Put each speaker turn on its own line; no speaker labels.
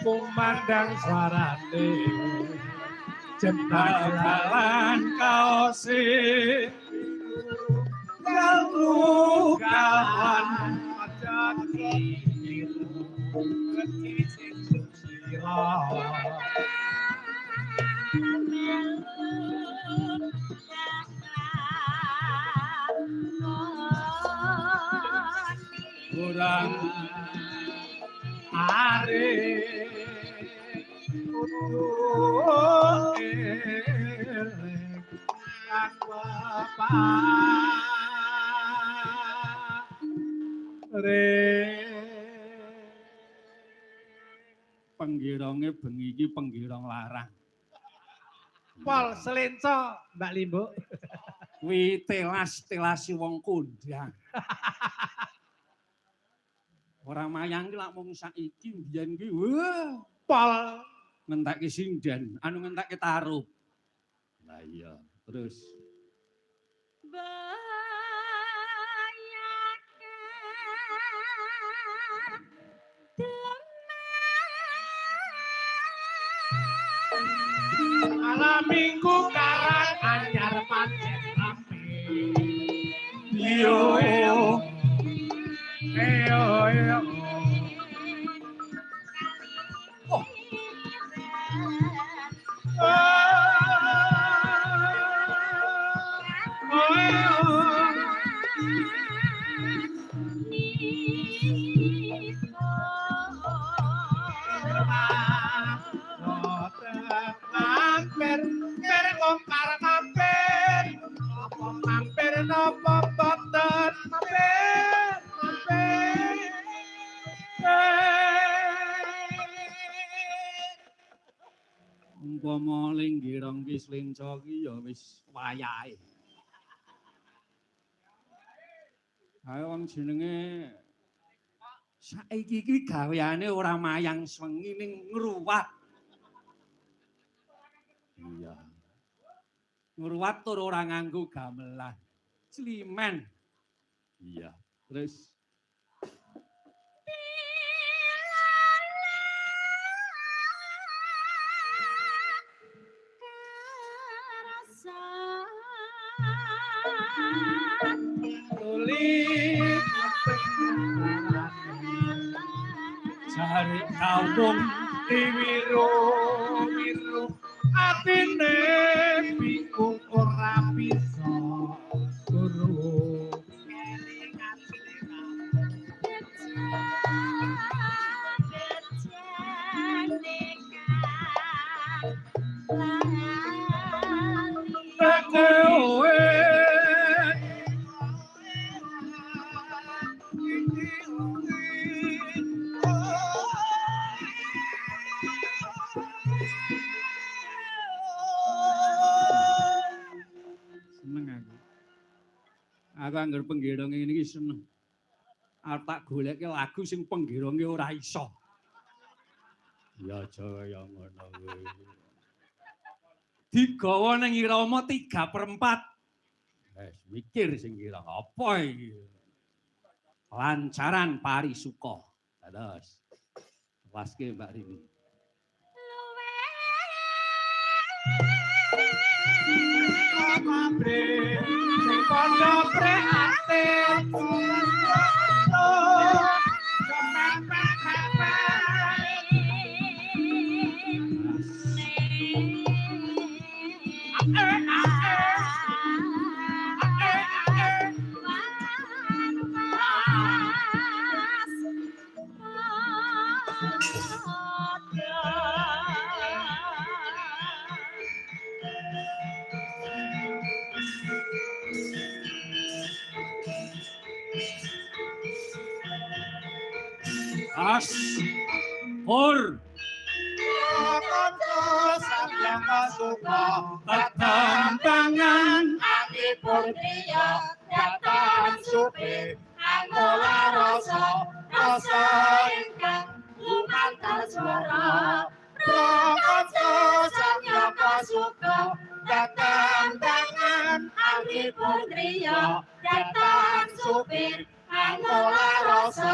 kumandang suarane jembatan kaose kalu kawan aja diru kecicit sira kurang are penggironge bengi iki penggirong larang. Pol selenco Mbak Limbo. Kuwi telas-telasi wong kondang. Ora mayang ki lak mung saiki mbiyen ki wah pol ngentekke sinden, anu ngentekke taruh. Lah iya, terus malam minggu karan anyar pancen rapi. Yo yo. Yo yo. Oh. Mampir nopo boten mampir umpama linggirong ki slenca ki ya wis wayahe. Ayo wong jenenge saiki iki gaweane ora mayang swengi ning ngruwat. Iya. Ngruwat tur ora nganggo gamelan. Slimen. Iya, terus tulis cari kaum diwiru wiru atine bingung ora bisa turu aku anggar penggirong ini seneng. Arep tak goleke lagu sing penggironge ora iso. Ya aja ya ngono kuwi. Digawa ning irama 3/4. Wes mikir sing kira apa iki. Lancaran parisuka. Terus. Waske Mbak Rini. Mabre sing padha prihatin As Pur Sang Kasuka Tetambangan Ati Purniya Datan Supi Angola Rasa ingkang lumantar suara Prakaca Sang Kasuka Tetambangan Ati Purniya Datan Supi Angola Rasa